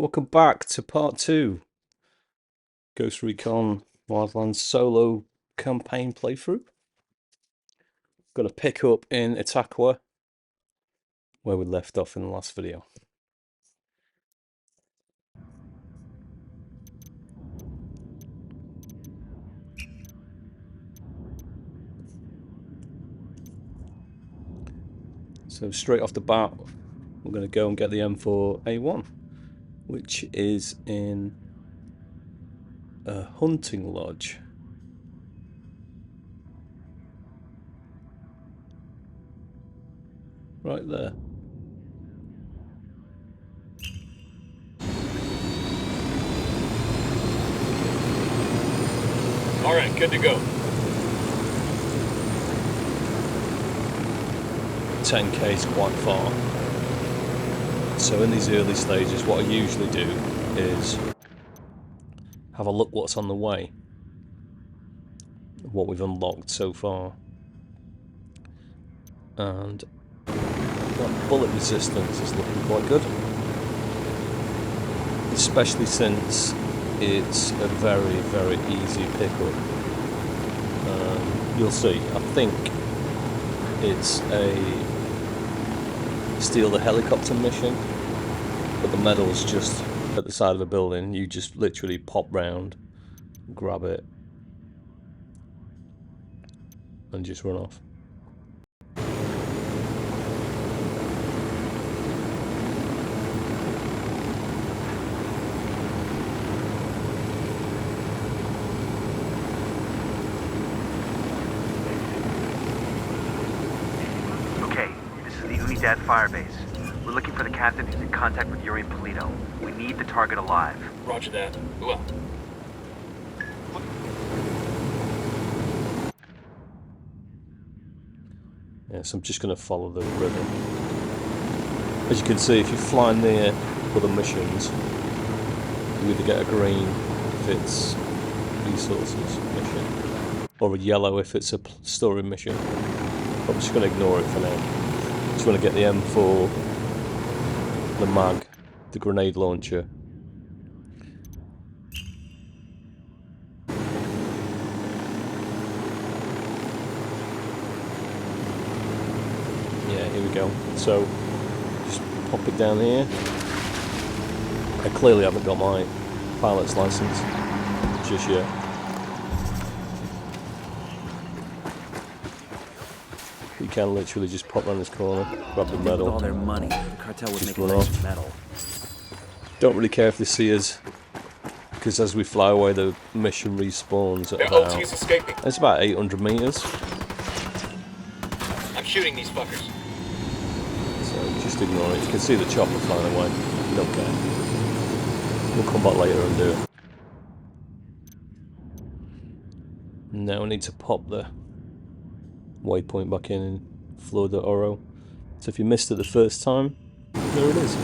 Welcome back to part 2 Ghost Recon Wildlands solo campaign playthrough. Going to pick up in Itacua where we left off in the last video. So straight off the bat we're going to go and get the M4A1, which is in a hunting lodge. Right there. Alright, good to go. 10k is quite far. So in these early stages what I usually do is have a look what's on the way, what we've unlocked so far. And that bullet resistance is looking quite good, especially since it's a very, very easy pickup. You'll see, I think it's a steal the helicopter mission, but the medal's just at the side of the building. You just literally pop round, grab it, and just run off. Unidad Firebase. We're looking for the captain who's in contact with Yuri and Polito. We need the target alive. Roger that. Well. Yes, I'm just going to follow the river. As you can see, if you fly near other missions, you either get a green if it's resources mission, or a yellow if it's a story mission. I'm just going to ignore it for now. Just want to get the M4, the mag, the grenade launcher. Yeah, here we go. So, just pop it down here. I clearly haven't got my pilot's license just yet. You can literally just pop around this corner, grab the medal, all their money, the cartel would just make run a off. medal. Don't really care if they see us, because as we fly away, the mission respawns at Their about, OT's escaping. it's about 800 meters. I'm shooting these fuckers. So just ignore it. You can see the chopper flying away. You don't care. We'll come back later and do it. Now we need to pop the waypoint back in Flor de Oro. So if you missed it the first time, there it is.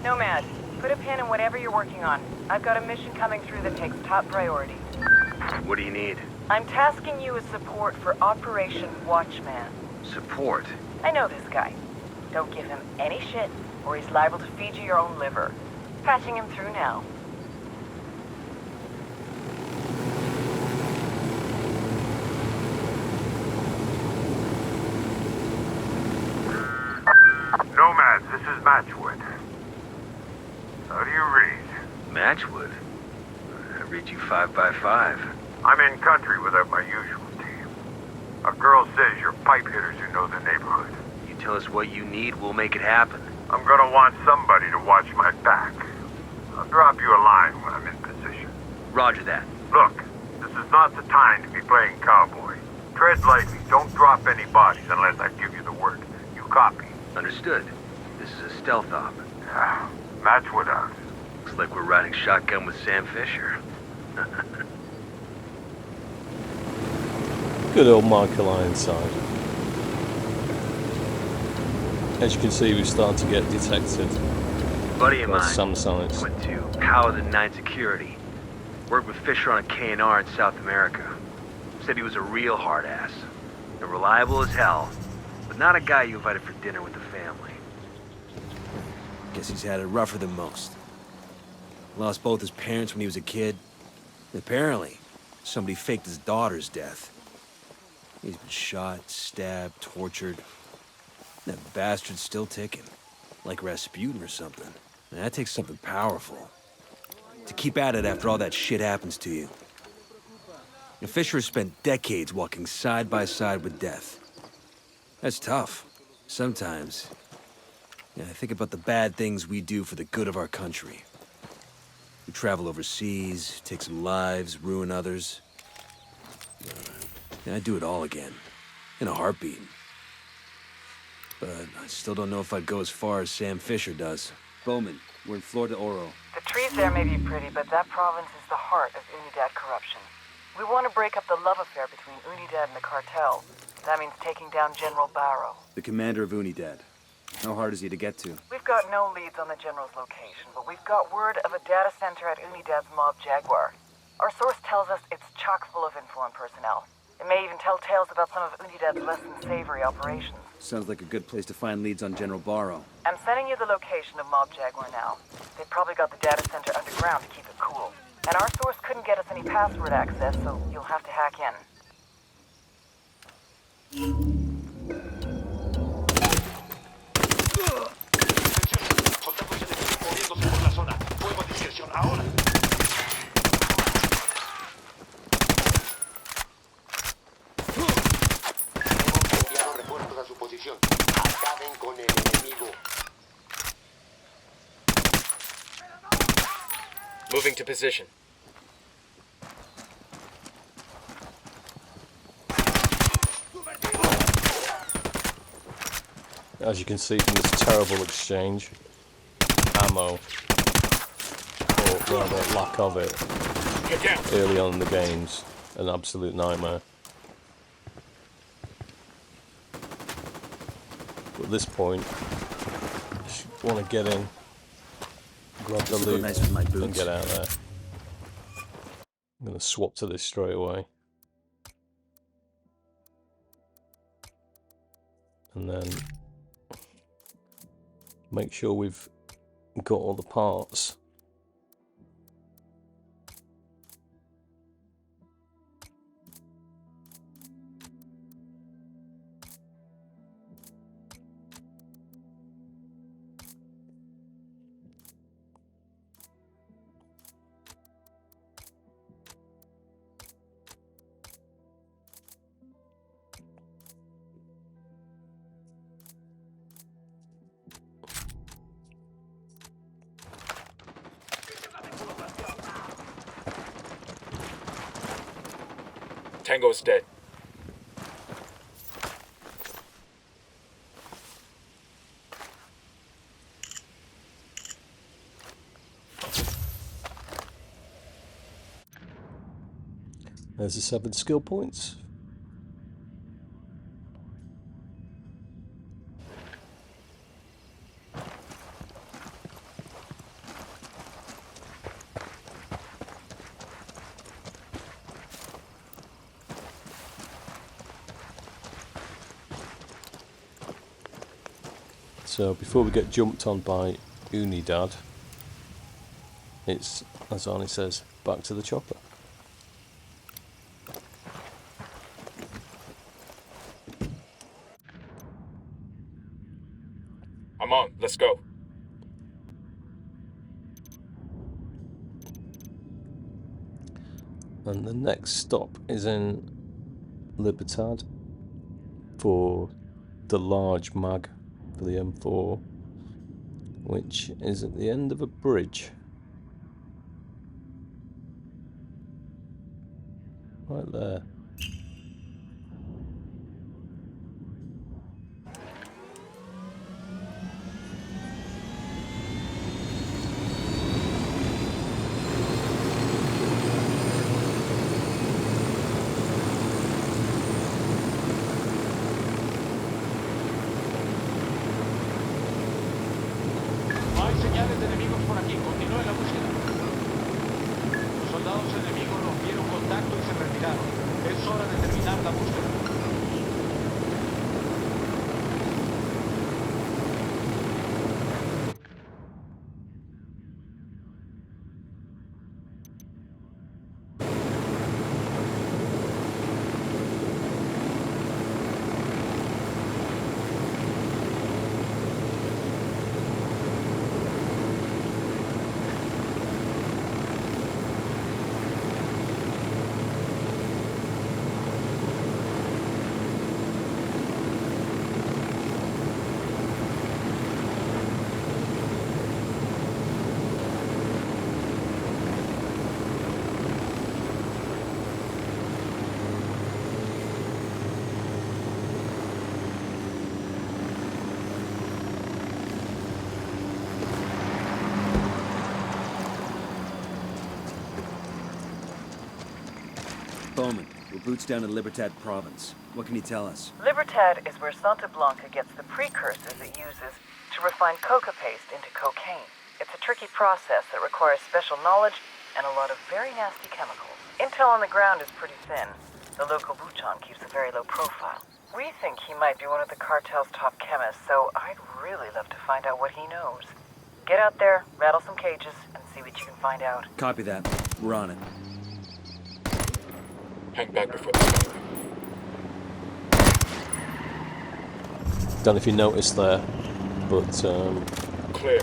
Nomad, put a pin in whatever you're working on. I've got a mission coming through that takes top priority. What do you need? I'm tasking you with support for Operation Watchman. Support. I know this guy. Don't give him any shit, or he's liable to feed you your own liver. Patching him through now. Nomads, this is Matchwood. How do you read? Matchwood? I read you 5 by 5. I'm in country without my usual team. A girl says you're pipe hitters who know the neighborhood. You tell us what you need, we'll make it happen. I'm gonna want somebody to watch my back. I'll drop you a line when I'm in position. Roger that. Look, this is not the time to be playing cowboy. Tread lightly. Don't drop any bodies unless I give you the word. You copy? Understood. This is a stealth op. Match with us. Looks like we're riding shotgun with Sam Fisher. Good old Michael Ironside. As you can see, we've started to get detected Buddy of by mine some sites. went to Paladin 9 Security. Worked with Fisher on a K&R in South America. Said he was a real hard ass. And reliable as hell, but not a guy you invited for dinner with the family. Guess he's had it rougher than most. Lost both his parents when he was a kid. And apparently, somebody faked his daughter's death. He's been shot, stabbed, tortured. That bastard's still ticking. Like Rasputin or something. And that takes something powerful. To keep at it after all that shit happens to you. And Fisher has spent decades walking side by side with death. That's tough. Sometimes, I think about the bad things we do for the good of our country. We travel overseas, take some lives, ruin others. And I'd do it all again. In a heartbeat. But I still don't know if I'd go as far as Sam Fisher does. Bowman, we're in Florida Oro. The trees there may be pretty, but that province is the heart of Unidad corruption. We want to break up the love affair between Unidad and the cartel. That means taking down General Barrow. The commander of Unidad. How hard is he to get to? We've got no leads on the General's location, but we've got word of a data center at Unidad's Mob Jaguar. Our source tells us it's chock full of info and personnel. It may even tell tales about some of Unidad's less than savory operations. Sounds like a good place to find leads on General Barrow. I'm sending you the location of Mob Jaguar now. They probably got the data center underground to keep it cool. And our source couldn't get us any password access, so you'll have to hack in. Moving to position. As you can see from this terrible exchange, ammo, or rather lack of it, Get down. early on in the game's an absolute nightmare. But at this point, you just want to get in, grab the This'll go loot, nice with my and boots. get out of there. I'm going to swap to this straight away. And then make sure we've got all the parts. Tango is dead. There's the 7 skill points. So before we get jumped on by Unidad, it's, as Arnie says, back to the chopper. I'm on. Let's go. And the next stop is in Libertad for the large mag for the M4, which is at the end of a bridge. Right there. Bowman, we're boots down in Libertad province. What can you tell us? Libertad is where Santa Blanca gets the precursors it uses to refine coca paste into cocaine. It's a tricky process that requires special knowledge and a lot of very nasty chemicals. Intel on the ground is pretty thin. The local Buchon keeps a very low profile. We think he might be one of the cartel's top chemists, so I'd really love to find out what he knows. Get out there, rattle some cages, and see what you can find out. Copy that. We're on it. Hang back before the Don't know if you noticed there, but clear.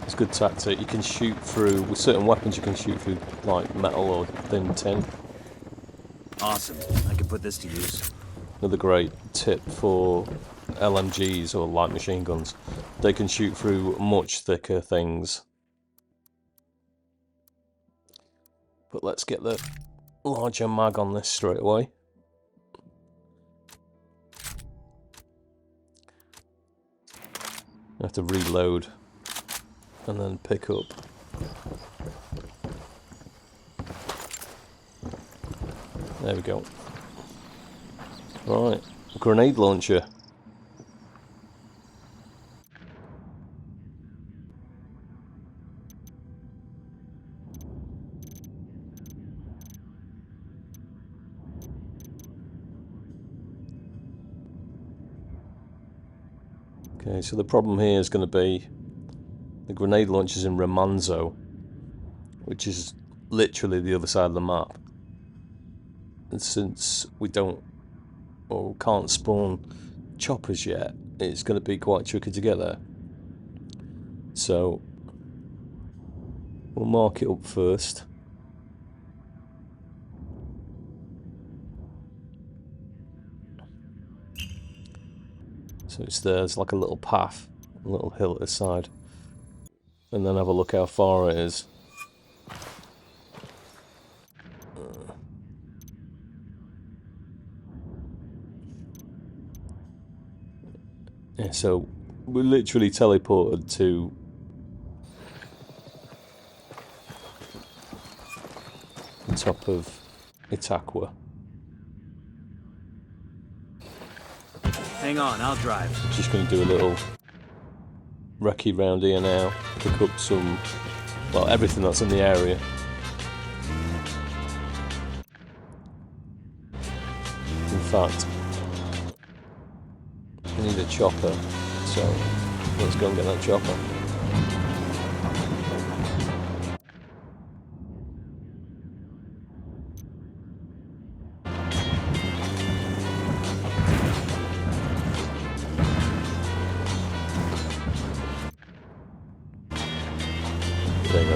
it's a good tactic. You can shoot through, with certain weapons you can shoot through like metal or thin tin. Awesome. I can put this to use. Another great tip for LMGs or light machine guns. They can shoot through much thicker things. But let's get the larger mag on this straight away. I have to reload and then pick up. There we go. Right, grenade launcher. Okay, so the problem here is going to be the grenade launchers in Remanzo, which is literally the other side of the map. And since we don't or can't spawn choppers yet, it's going to be quite tricky to get there. So we'll mark it up first. So it's there, it's like a little path, a little hill at the side. And then have a look how far it is. Yeah, so we're literally teleported to the top of Itacua. Hang on, I'll drive. Just going to do a little recce round here now, pick up some, well, everything that's in the area. In fact, I need a chopper, so let's go and get that chopper.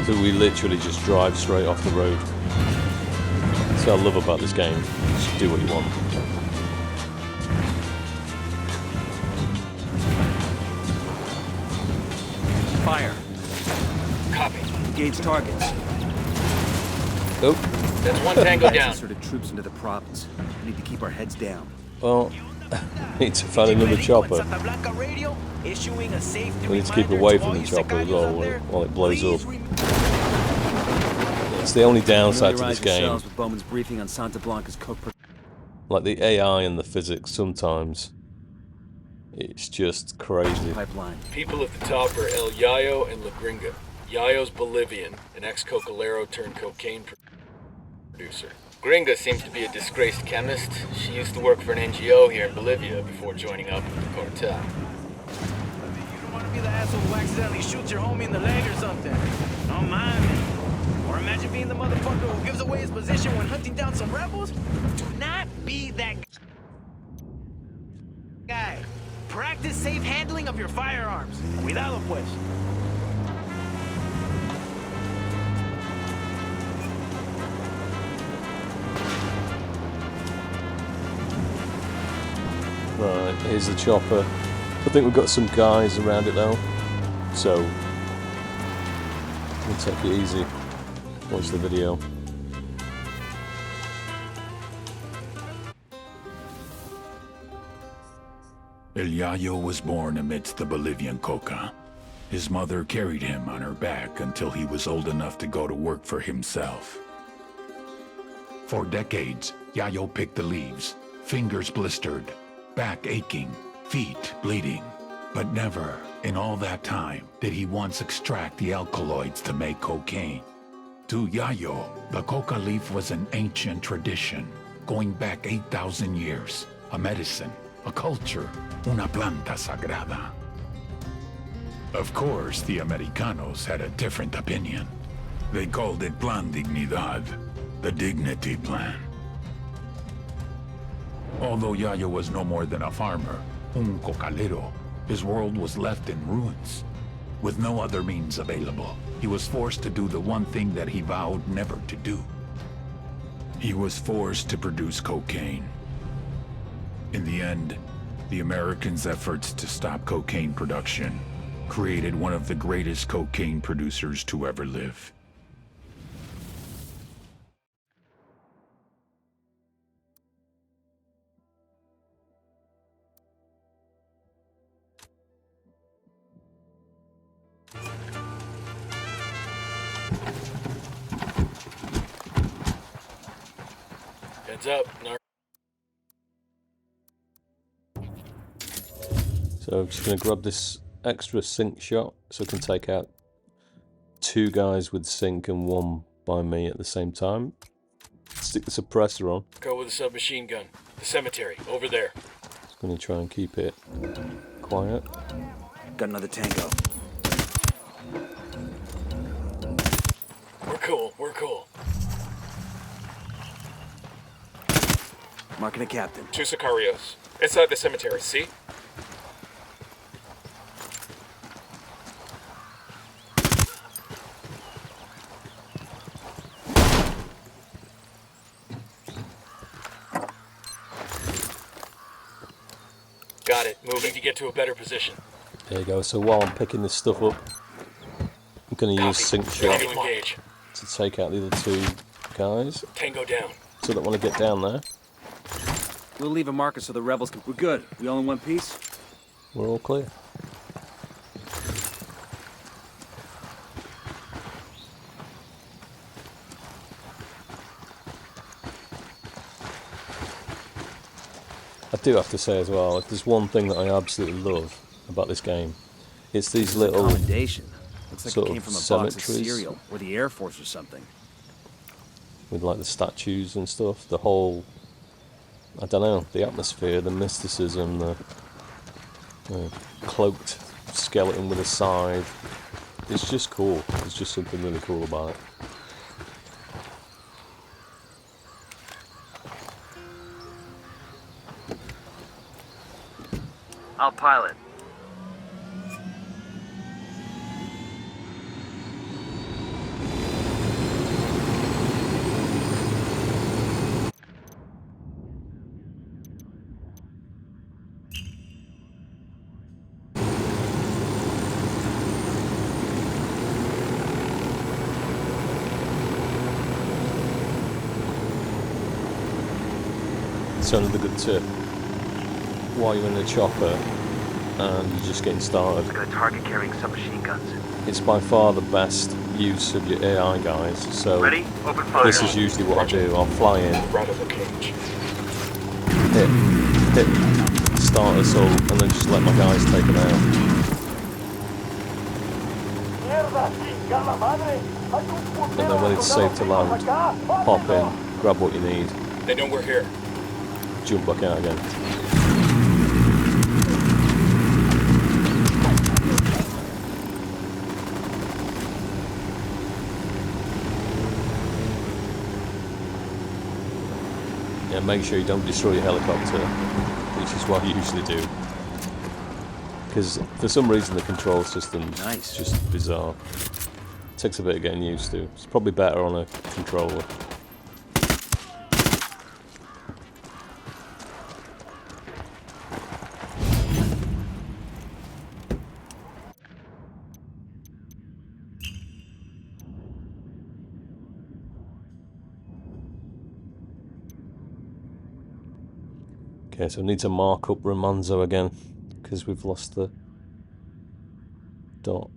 So we literally just drive straight off the road. That's what I love about this game. Just do what you want. Fire. Copy. Engage targets. Oh, That's one tango down. Sort of troops into the province. We need to keep our heads down. well, need to find another chopper. We need to keep away from the chopper as well while it blows up. It's the only downside to this game. With Bowman's briefing on Santa Blanca's coke. Like the AI and the physics sometimes. It's just crazy. Pipeline. People at the top are El Yayo and La Gringa. Yayo's Bolivian, an ex-Cocalero turned cocaine producer. Gringa seems to be a disgraced chemist. She used to work for an NGO here in Bolivia before joining up with the cartel. You don't want to be the asshole who accidentally shoots your homie in the leg or something. Don't mind me. Or imagine being the motherfucker who gives away his position when hunting down some rebels. Do not be that guy. Practice safe handling of your firearms. Cuidado, pues. Right, here's the chopper. I think we've got some guys around it now, so we'll take it easy. Watch the video. El Yayo was born amidst the Bolivian coca. His mother carried him on her back until he was old enough to go to work for himself. For decades, Yayo picked the leaves, fingers blistered, back aching, feet bleeding. But never, in all that time, did he once extract the alkaloids to make cocaine. To Yayo, the coca leaf was an ancient tradition, going back 8,000 years, a medicine, a culture, una planta sagrada. Of course, the Americanos had a different opinion. They called it Plan Dignidad, the dignity plan. Although Yayo was no more than a farmer, un cocalero, his world was left in ruins. With no other means available, he was forced to do the one thing that he vowed never to do. He was forced to produce cocaine. In the end, the Americans' efforts to stop cocaine production created one of the greatest cocaine producers to ever live. Heads up, Nar. So I'm just going to grab this extra sync shot so I can take out 2 guys with sync and 1 by me at the same time. Stick the suppressor on. Go with a submachine gun. The cemetery, over there. Just going to try and keep it quiet. Got another tango. We're cool, we're cool. Marking a captain. 2 Sicarios. Inside the cemetery, see? Got it. Moving to get to a better position. There you go. So while I'm picking this stuff up, I'm going to use sync shot Ready to engage. to take out the other 2 guys. Tango down. So I don't want to get down there. We'll leave a marker so the rebels can... We're good. We all in one piece? We're all clear. I do have to say as well, if there's one thing that I absolutely love about this game, it's these little Commendation. Looks like sort it came of from a box of cemeteries. cereal, or the Air Force or something. With like the statues and stuff, the whole, I don't know, the atmosphere, the mysticism, the cloaked skeleton with a scythe. It's just cool. There's just something really cool about it. I'll pilot. So another good tip, while you're in the chopper and you're just getting started, It's got a target carrying submachine guns. it's by far the best use of your AI guys. So Ready? Open fire. this is usually what I do. I'll fly in, Right of the cage. hit start assault, and then just let my guys take them out. And then when it's safe to land, pop in, grab what you need, They know we're here. jump back out again. Yeah, make sure you don't destroy your helicopter, which is what I usually do. Because for some reason the control system's just bizarre. Takes a bit of getting used to. It's probably better on a controller. Okay, so I need to mark up Romanzo again, because we've lost the dot.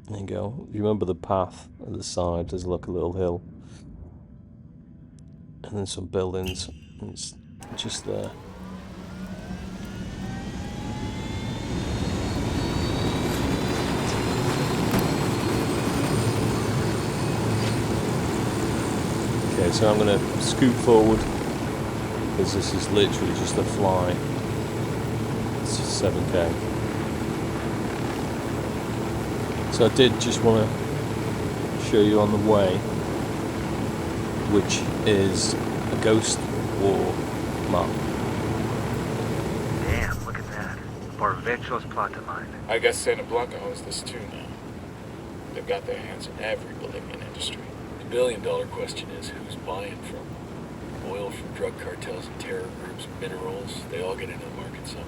There you go. If you remember the path at the side, there's like a little hill. And then some buildings. And it's just there. Okay, so I'm going to scoot forward, because this is literally just a fly. It's just 7k. So I did just want to show you on the way, which is a Ghost War map. Damn, look at that. Barvecho's plot to mine. I guess Santa Blanca owns this too now. They've got their hands in every Bolivian industry. The billion-dollar question is who's buying from? Oil from drug cartels and terror groups, minerals, they all get into the market somehow.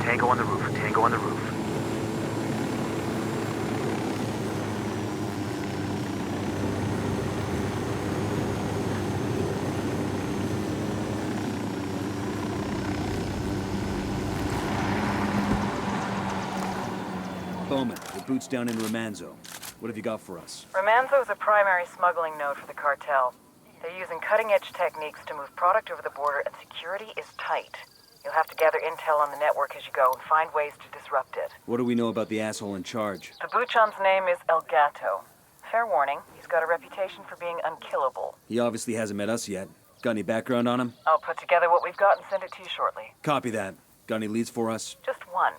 Tango on the roof, tango on the roof. Bowman, the boots down in Romanzo. What have you got for us? Romanzo is a primary smuggling node for the cartel. They're using cutting-edge techniques to move product over the border, and security is tight. You'll have to gather intel on the network as you go and find ways to disrupt it. What do we know about the asshole in charge? The Buchon's name is El Gato. Fair warning, he's got a reputation for being unkillable. He obviously hasn't met us yet. Got any background on him? I'll put together what we've got and send it to you shortly. Copy that. Got any leads for us? Just one.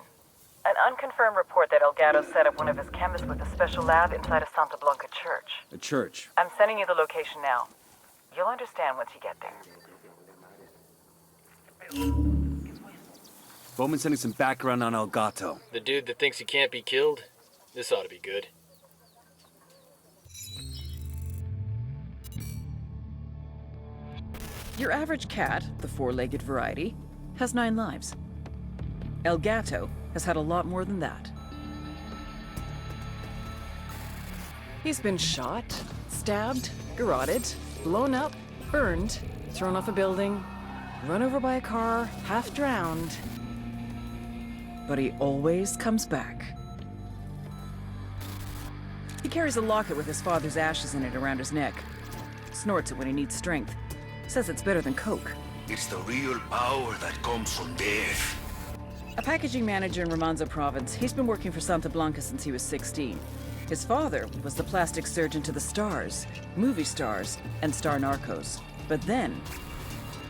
An unconfirmed report that El Gato set up one of his chemists with a special lab inside a Santa Blanca church. A church? I'm sending you the location now. You'll understand once you get there. Bowman sending some background on El Gato. The dude that thinks he can't be killed? This ought to be good. Your average cat, the four-legged variety, has 9 lives. El Gato has had a lot more than that. He's been shot, stabbed, garroted, blown up, burned, thrown off a building, run over by a car, half drowned. But he always comes back. He carries a locket with his father's ashes in it around his neck. Snorts it when he needs strength. Says it's better than coke. It's the real power that comes from death. A packaging manager in Romanzo province, he's been working for Santa Blanca since he was 16. His father was the plastic surgeon to the stars, movie stars, and star narcos. But then,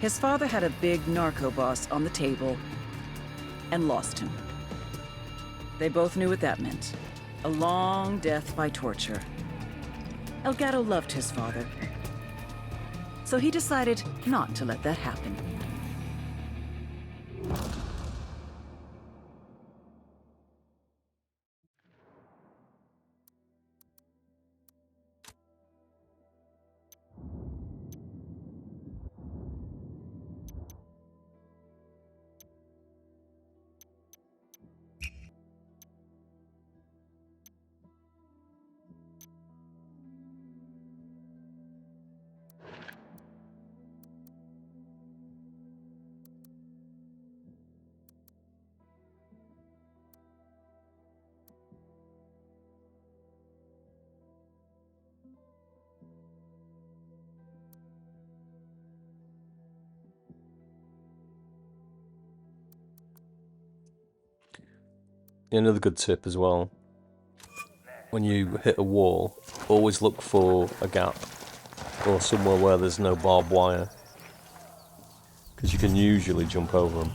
his father had a big narco boss on the table and lost him. They both knew what that meant. A long death by torture. El Gato loved his father, so he decided not to let that happen. Another good tip as well. When you hit a wall, always look for a gap or somewhere where there's no barbed wire, because you can usually jump over them.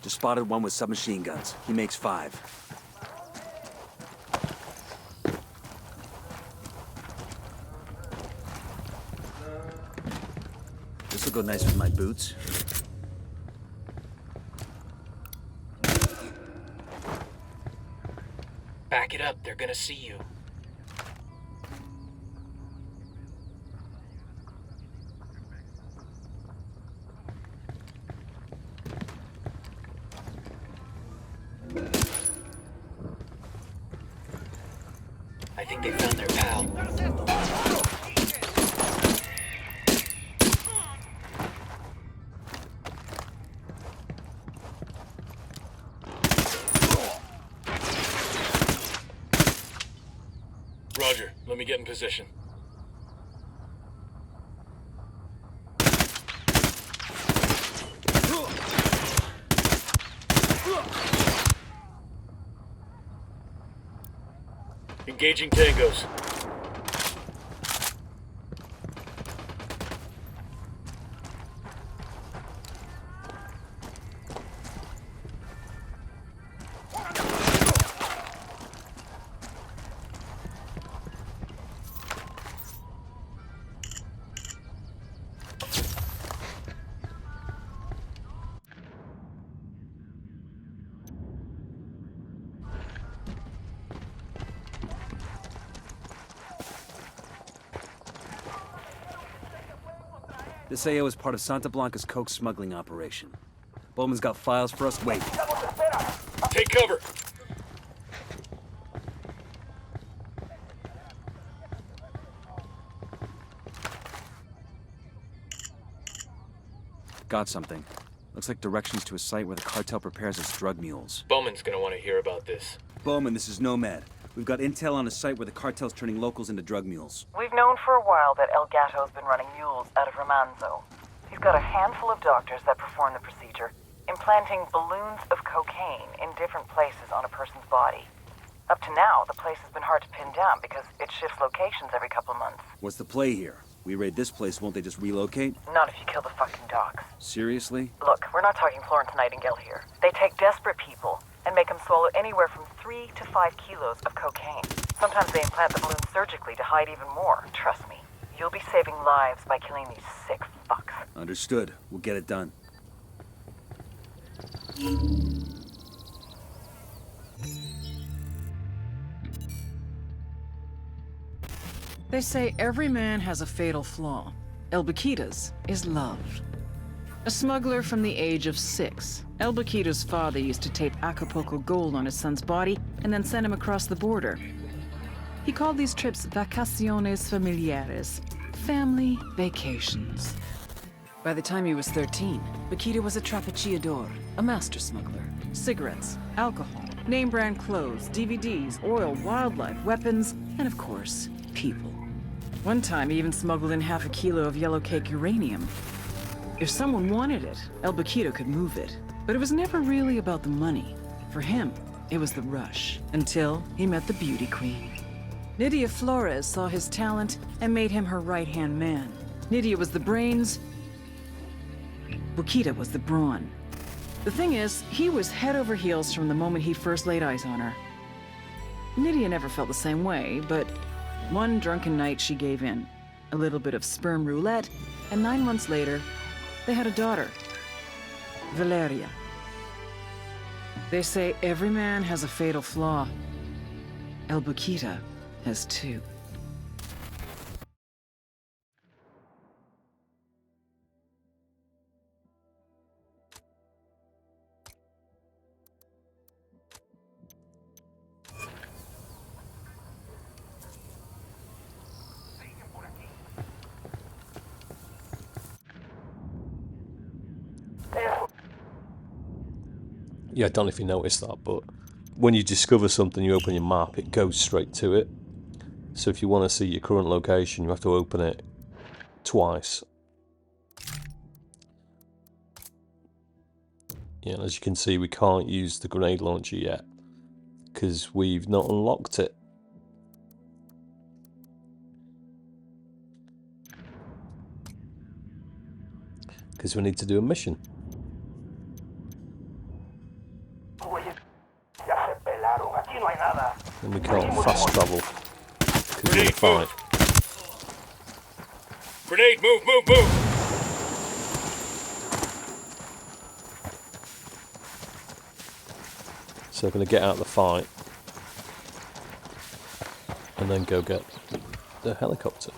Just spotted one with submachine guns. He makes 5. This'll go nice with my boots. Back it up, they're gonna see you. I think they found their pal. Roger, let me get in position. Engaging tangos. This AO is part of Santa Blanca's coke smuggling operation. Bowman's got files for us. Wait. Take cover. Got something. Looks like directions to a site where the cartel prepares its drug mules. Bowman's gonna want to hear about this. Bowman, this is Nomad. We've got intel on a site where the cartel's turning locals into drug mules. We've known for a while that El Gato's been running mules out of Romanzo. He's got a handful of doctors that perform the procedure, implanting balloons of cocaine in different places on a person's body. Up to now, the place has been hard to pin down because it shifts locations every couple of months. What's the play here? We raid this place, won't they just relocate? Not if you kill the fucking docs. Seriously? Look, we're not talking Florence Nightingale here. They take desperate people and make them swallow anywhere from 3 to 5 kilos of cocaine. Sometimes they implant the balloons surgically to hide even more. Trust me, you'll be saving lives by killing these sick fucks. Understood. We'll get it done. They say every man has a fatal flaw. El Baquita's is love. A smuggler from the age of 6, El Baquita's father used to tape Acapulco gold on his son's body and then send him across the border. He called these trips vacaciones familiares, family vacations. By the time he was 13, Baquita was a trapechiador, a master smuggler. Cigarettes, alcohol, name-brand clothes, DVDs, oil, wildlife, weapons, and of course, people. One time, he even smuggled in half a kilo of yellow cake uranium. If someone wanted it, El Baquita could move it. But it was never really about the money. For him, it was the rush, until he met the beauty queen. Nydia Flores saw his talent and made him her right-hand man. Nydia was the brains, Baquita was the brawn. The thing is, he was head over heels from the moment he first laid eyes on her. Nydia never felt the same way, but one drunken night she gave in. A little bit of sperm roulette, and 9 months later, they had a daughter, Valeria. They say every man has a fatal flaw. El Baquita has 2. Yeah, I don't know if you noticed that, but when you discover something, you open your map, it goes straight to it. So if you want to see your current location, you have to open it twice. Yeah, as you can see, we can't use the grenade launcher yet because we've not unlocked it. Because we need to do a mission. And we can't fast travel because we're in a fight. Grenade, move, move, move! So we're going to get out of the fight and then go get the helicopter.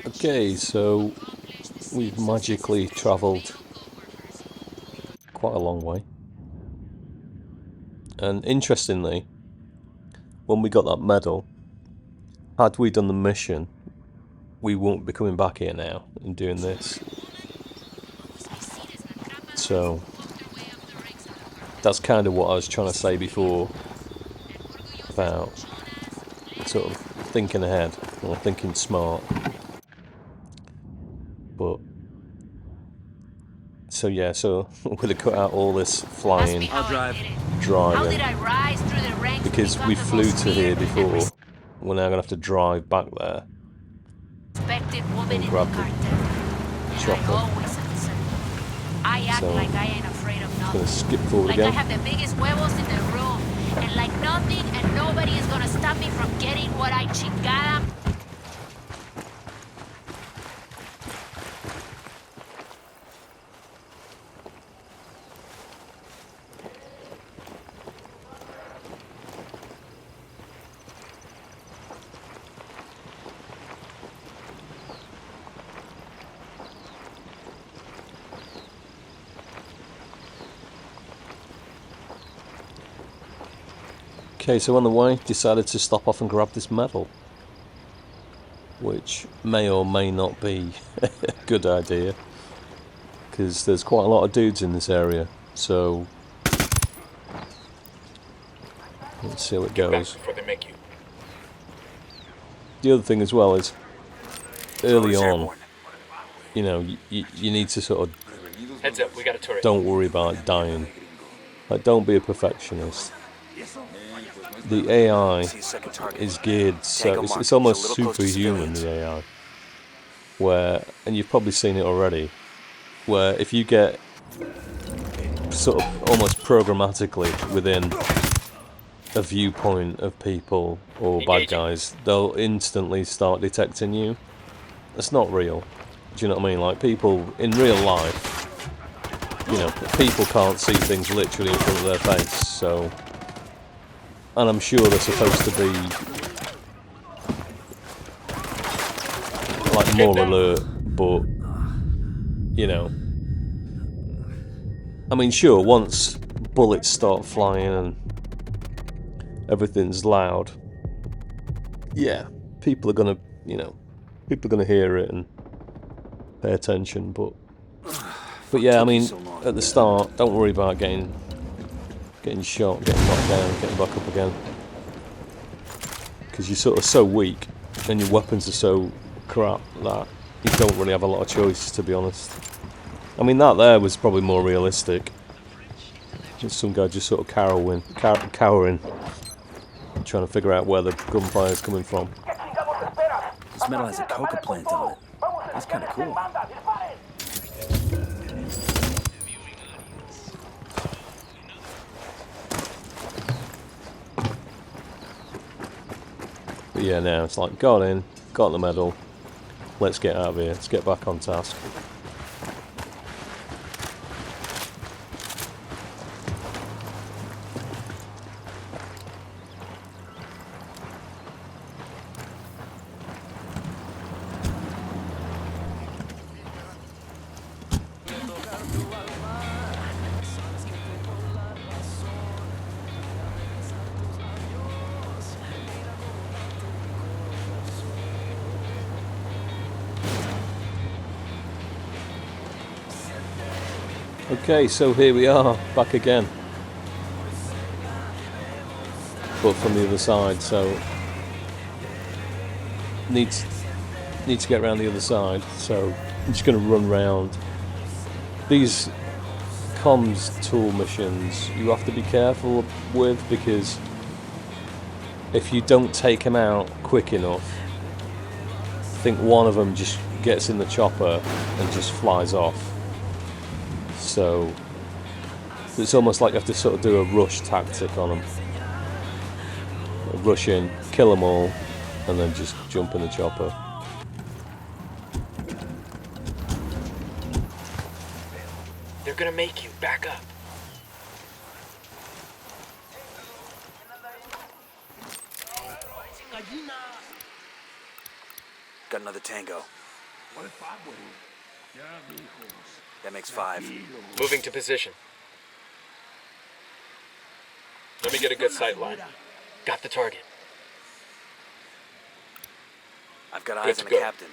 Okay, so we've magically travelled quite a long way. And interestingly, when we got that medal, had we done the mission, we won't be coming back here now and doing this. So that's kind of what I was trying to say before about sort of thinking ahead or thinking smart. But so yeah, so we're gonna cut out all this flying, I'll drive. driving, because we flew to here before. We're now gonna have to drive back there and grab the chopper. So I'm gonna skip forward again. I have the biggest huevos in the room, and like nothing and nobody is gonna stop me from getting what I chingada. Okay, so on the way, decided to stop off and grab this medal, which may or may not be a good idea, because there's quite a lot of dudes in this area, so let's see how it goes. Before they make you. The other thing as well is, early on, you know, you need to sort of, Heads up, we got a turret. don't worry about dying. Like, don't be a perfectionist. The AI is geared, so it's almost superhuman, the AI. Where, and you've probably seen it already, where if you get sort of almost programmatically within a viewpoint of people or bad guys, they'll instantly start detecting you. That's not real. Do you know what I mean? Like, people in real life, you know, people can't see things literally in front of their face, so... And I'm sure they're supposed to be like more alert, but you know, I mean, sure, once bullets start flying and everything's loud, yeah, people are gonna, you know, people are gonna hear it and pay attention, but yeah, I mean, at the start, don't worry about getting shot, getting knocked down, getting back up again, because you're sort of so weak and your weapons are so crap that you don't really have a lot of choice, to be honest. I mean, that there was probably more realistic. Just some guy just sort of cowering, trying to figure out where the gunfire is coming from. This metal has a coca plant on it. That's kind of cool. But yeah, now it's like, got in, got the medal, let's get out of here, let's get back on task. Okay, so here we are, back again. but from the other side. So need to get around the other side. So I'm just going to run round. These comms tool missions you have to be careful with, because if you don't take them out quick enough, I think one of them just gets in the chopper and just flies off. So it's almost like you have to sort of do a rush tactic on them. Rush in, kill them all, and then just jump in the chopper. They're gonna make you back up. Got another tango. That makes 5. Moving to position. Let me get a good sight line. Got the target. I've got Good eyes to on the go. captain.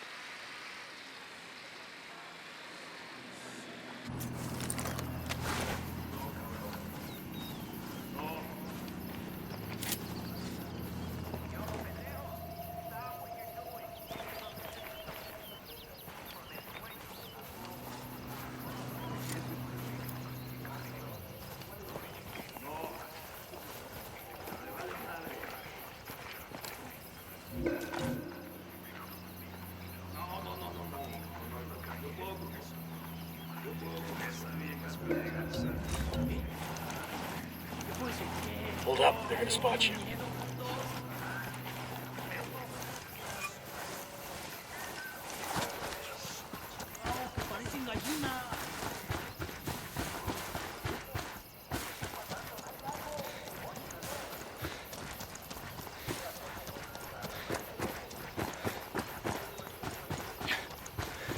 Hold up, they're gonna spot you.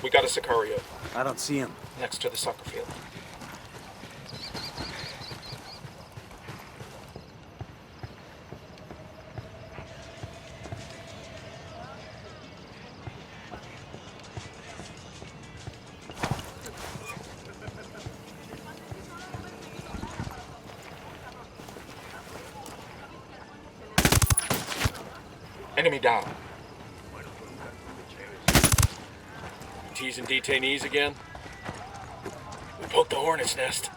We got a Sicario I don't see him. next to the soccer field. Enemy down. Teasing detainees again. We poked the hornet's nest.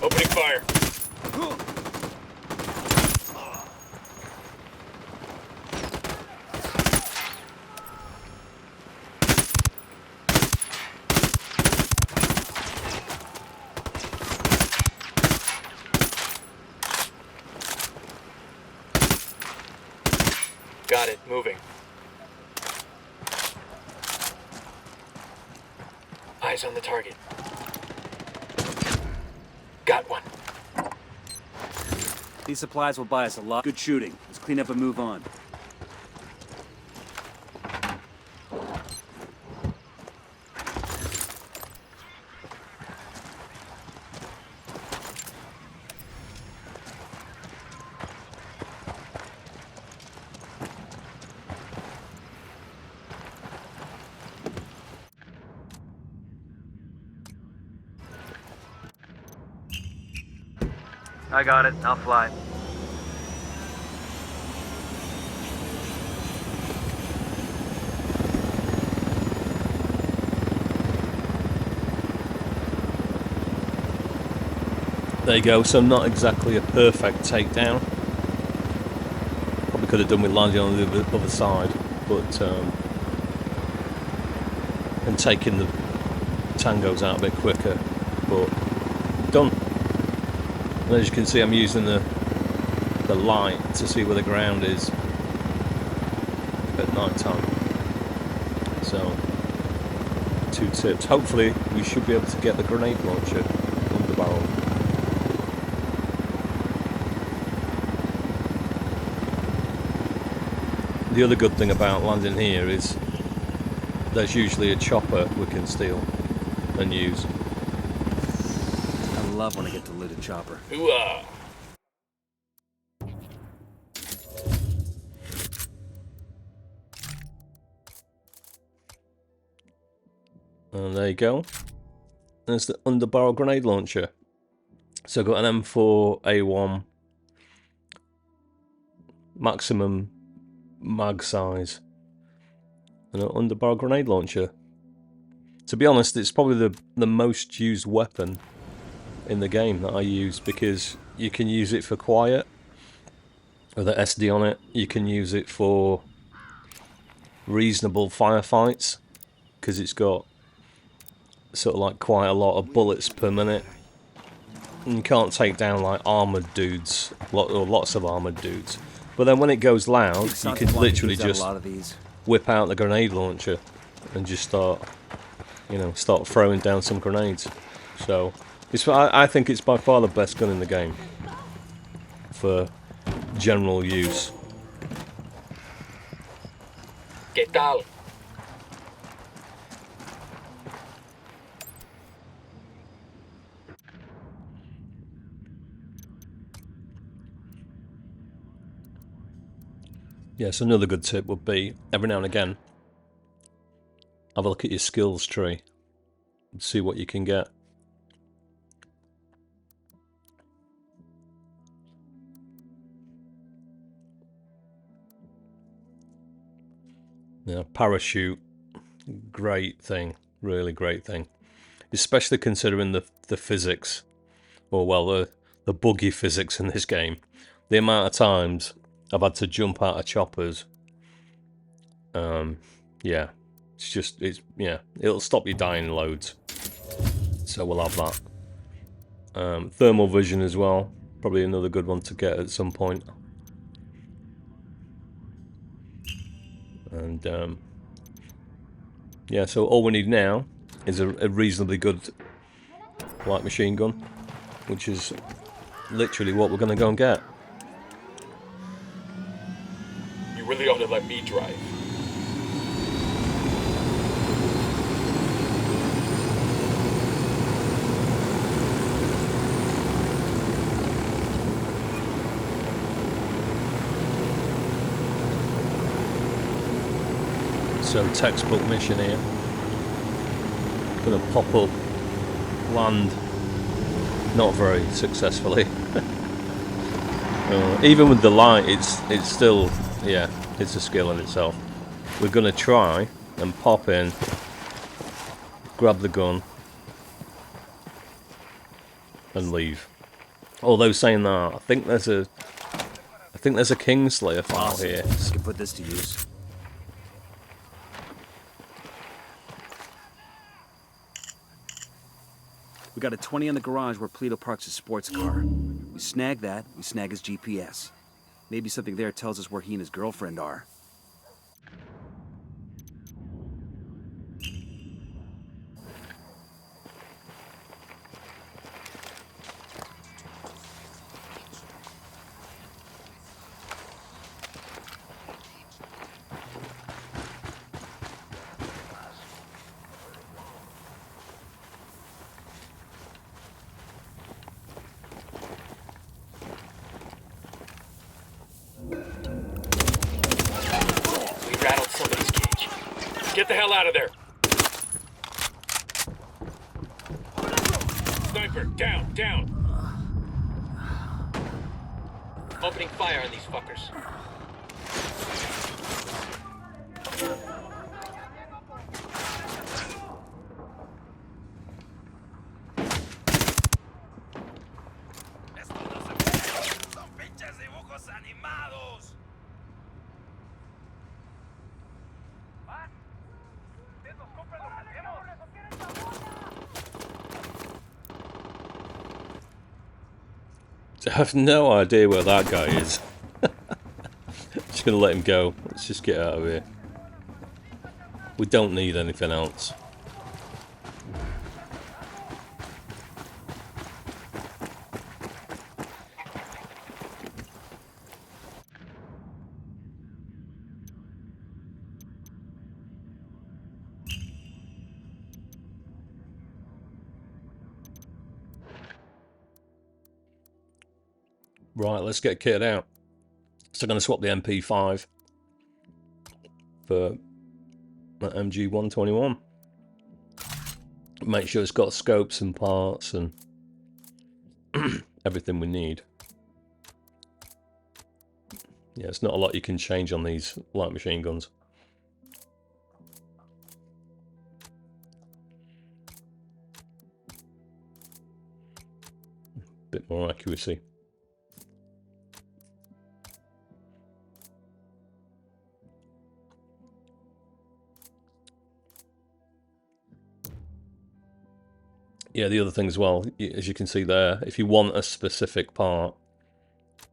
Opening fire. Got it, moving. Eyes on the target. Got one. These supplies will buy us a lot. Good shooting. Let's clean up and move on. I got it. I'll fly. There you go, so not exactly a perfect takedown. Probably could have done with landing on the other side, but and taking the tangos out a bit quicker, but done. And as you can see, I'm using the light to see where the ground is at night time. So 2 tips. Hopefully we should be able to get the grenade launcher on the barrel. The other good thing about landing here is there's usually a chopper we can steal and use. I love when I get to loot a chopper. Ooh-ah. And there you go. there's the underbarrel grenade launcher. So I've got an M4A1 maximum mag size and an underbarrel grenade launcher. To be honest, it's probably the most used weapon in the game that I use, because you can use it for quiet with the SD on it. You can use it for reasonable firefights because it's got sort of like quite a lot of bullets per minute. And you can't take down like armoured dudes, or lots of armoured dudes. But then when it goes loud, you can literally just whip out the grenade launcher and just start, you know, start throwing down some grenades. So I think it's by far the best gun in the game for general use. ¿Qué tal? Yes, another good tip would be, every now and again, have a look at your skills tree and see what you can get. Yeah, parachute, great thing, really great thing. Especially considering the physics, or well, the buggy physics in this game. The amount of times I've had to jump out of choppers. Yeah, it'll stop you dying loads. So we'll have that. Thermal vision as well, probably another good one to get at some point. And yeah, so all we need now is a reasonably good light machine gun, which is literally what we're going to go and get. You really ought to let me drive. So textbook mission here. Gonna pop up, land, not very successfully. Even with the light, it's still, yeah, it's a skill in itself. We're gonna try and pop in, grab the gun, and leave. Although saying that, I think there's a Kingslayer file here. You can put this to use. We got a 20 in the garage where Polito parks his sports car. We snag that, we snag his GPS. Maybe something there tells us where he and his girlfriend are. Get the hell out of there! Sniper, down, down! Opening fire on these fuckers. I have no idea where that guy is. Just gonna let him go. Let's just get out of here. We don't need anything else. Right, let's get kitted out. So I'm going to swap the MP5 for the MG121. Make sure it's got scopes and parts and everything we need. Yeah, it's not a lot you can change on these light machine guns. Bit more accuracy. Yeah, the other thing as well, as you can see there, if you want a specific part,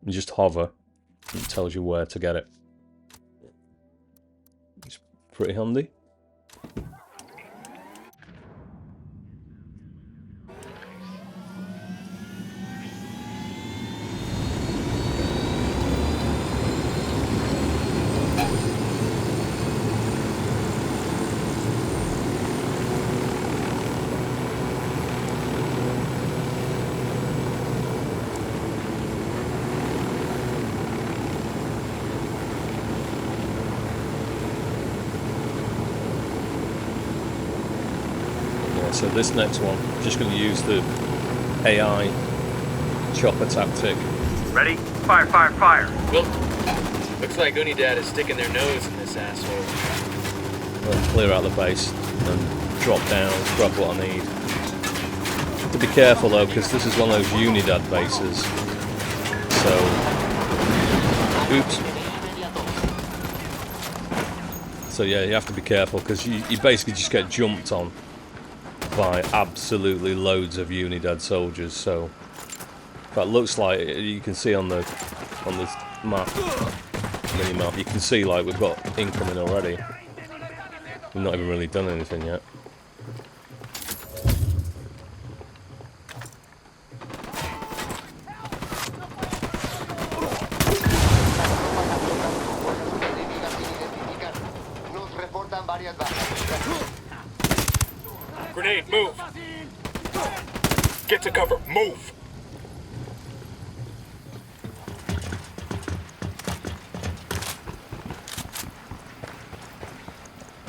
you just hover, and it tells you where to get it. It's pretty handy. So this next one, I'm just going to use the AI chopper tactic. Ready? Fire, fire, fire! Well, looks like Unidad is sticking their nose in this asshole. I'll clear out the base and drop down, grab what I need. Have to be careful though, because this is one of those Unidad bases. So, oops. So yeah, you have to be careful, because you basically just get jumped on by absolutely loads of Unidad soldiers. So that looks like, you can see on the map, mini map, you can see like we've got incoming already. We've not even really done anything yet. Grenade, move! Get to cover, move!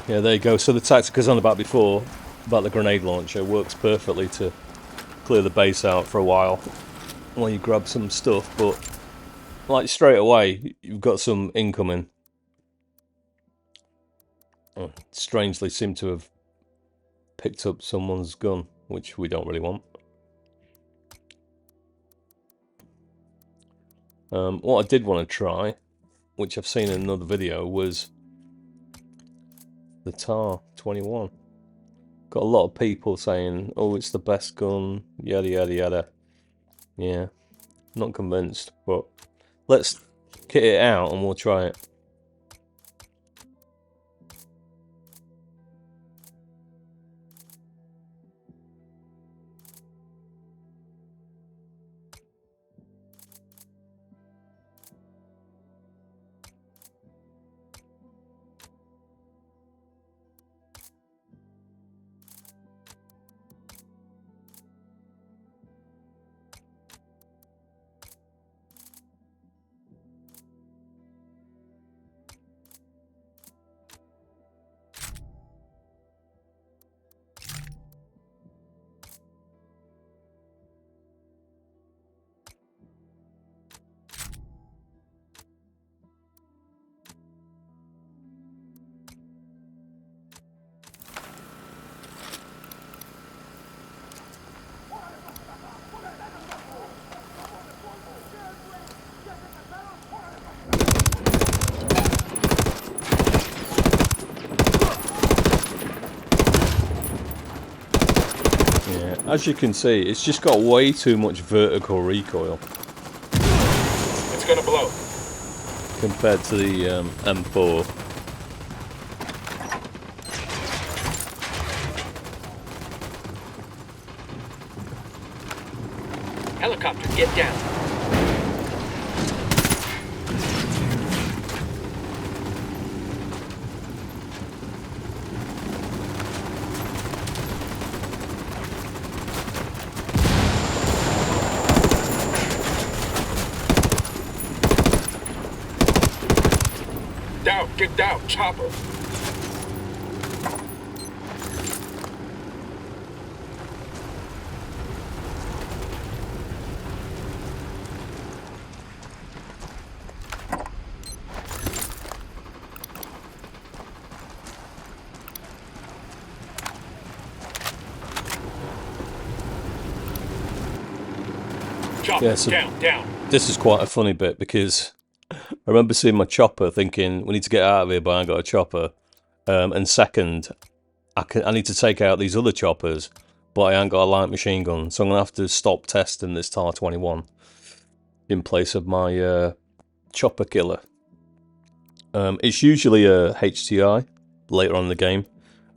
Yeah, there you go. So the tactic I was on about before, about the grenade launcher, works perfectly to clear the base out for a while you grab some stuff, but like straight away you've got some incoming. Oh, strangely seem to have picked up someone's gun, which we don't really want. What I did want to try, which I've seen in another video, was the TAR 21. Got a lot of people saying, oh, it's the best gun, yada yada yada. Yeah, not convinced, but let's kit it out and we'll try it. As you can see, it's just got way too much vertical recoil. It's gonna blow. Compared to the M4. Helicopter, get down. Down, get down, chopper. Yeah, so down. this is quite a funny bit because I remember seeing my chopper thinking, we need to get out of here, but I ain't got a chopper. And second, I need to take out these other choppers, but I ain't got a light machine gun, so I'm going to have to stop testing this TAR-21 in place of my chopper killer. It's usually a HTI later on in the game,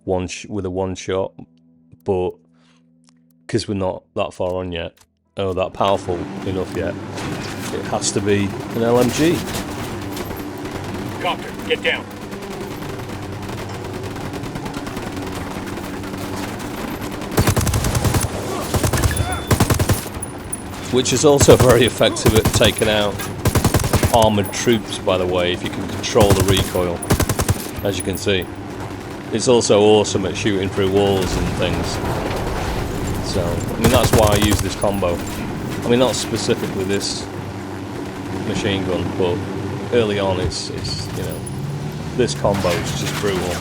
with a one shot, but because we're not that far on yet, or that powerful enough yet, it has to be an LMG. Copter, get down. Which is also very effective at taking out armoured troops, by the way, if you can control the recoil, as you can see. It's also awesome at shooting through walls and things. So, I mean, that's why I use this combo. I mean, not specifically this machine gun, but early on it's you know, this combo is just brutal.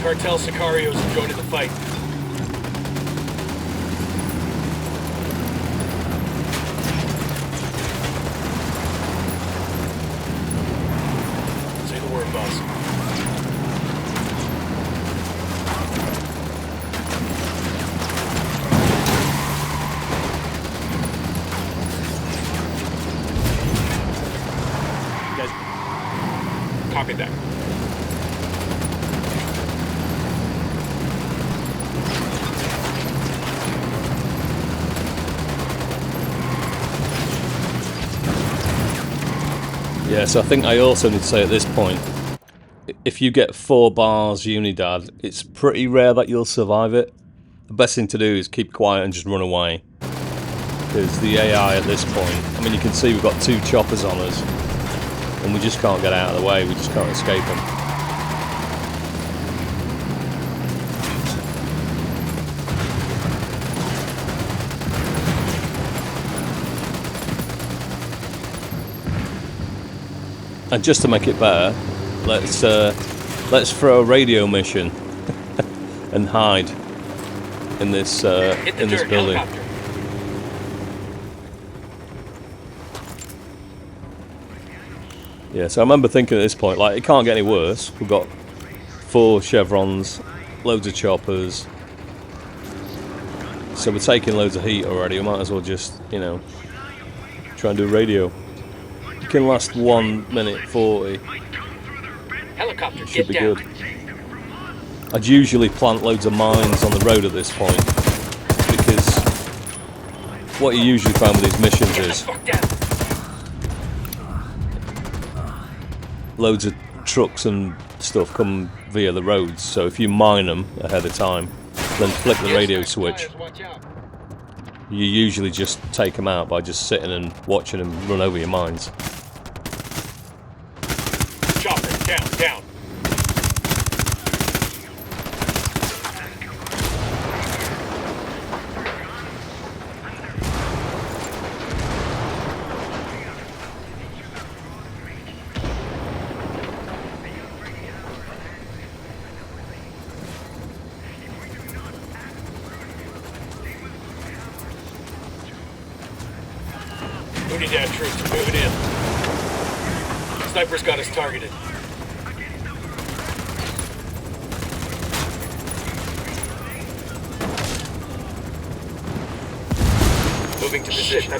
Cartel Sicarios have joined the fight. Say the word, boss. You guys... Copy that. Yeah, so I think I also need to say at this point, if you get 4 bars Unidad, it's pretty rare that you'll survive it. The best thing to do is keep quiet and just run away. Because the AI at this point, I mean, you can see we've got 2 choppers on us, and we just can't get out of the way, we just can't escape them. And just to make it better, let's throw a radio mission and hide in this building. Helicopter. Yeah, so I remember thinking at this point, like, it can't get any worse. We've got 4 chevrons, loads of choppers, so we're taking loads of heat already. We might as well just, you know, try and do radio. Can last 1 minute 40. Helicopter, Should be get down. good. I'd usually plant loads of mines on the road at this point, because what you usually find with these missions is loads of trucks and stuff come via the roads, so if you mine them ahead of time, then flick the radio switch, you usually just take them out by just sitting and watching them run over your mines. Chopper, down. Unidad troops are moving in. Sniper's got us targeted. Moving to position.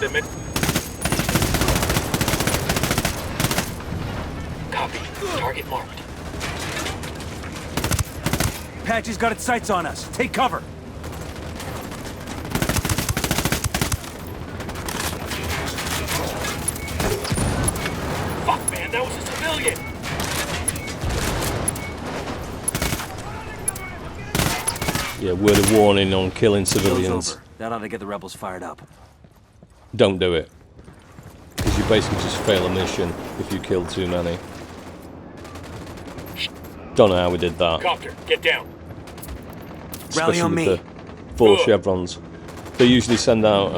Copy. Target marked. Apache's got its sights on us. Take cover. Fuck, man, that was a civilian. Yeah, word of warning on killing civilians. That ought to get the rebels fired up. Don't do it. Because you basically just fail a mission if you kill too many. Don't know how we did that. Copter, get down. Especially Rally on with me. the 4 chevrons. They usually send out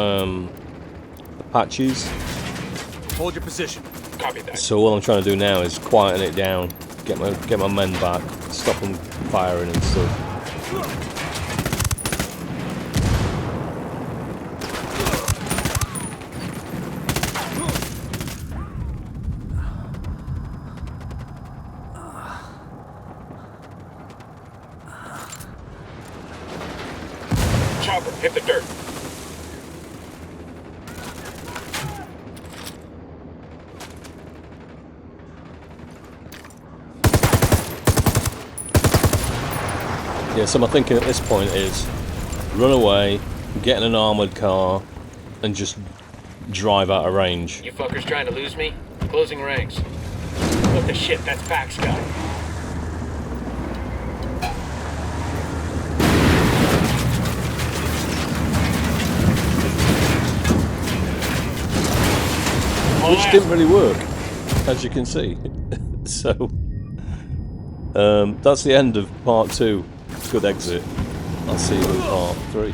Apaches. Hold your position. Copy that. So what I'm trying to do now is quieten it down, get my men back, stop them firing and stuff. chopper. Hit the dirt. Yeah, so my thinking at this point is run away, get in an armoured car, and just drive out of range. You fuckers trying to lose me? Closing ranks. What the shit? That's Pax guy. Which didn't really work, as you can see. So, that's the end of part 2. Good exit. I'll see you in part 3.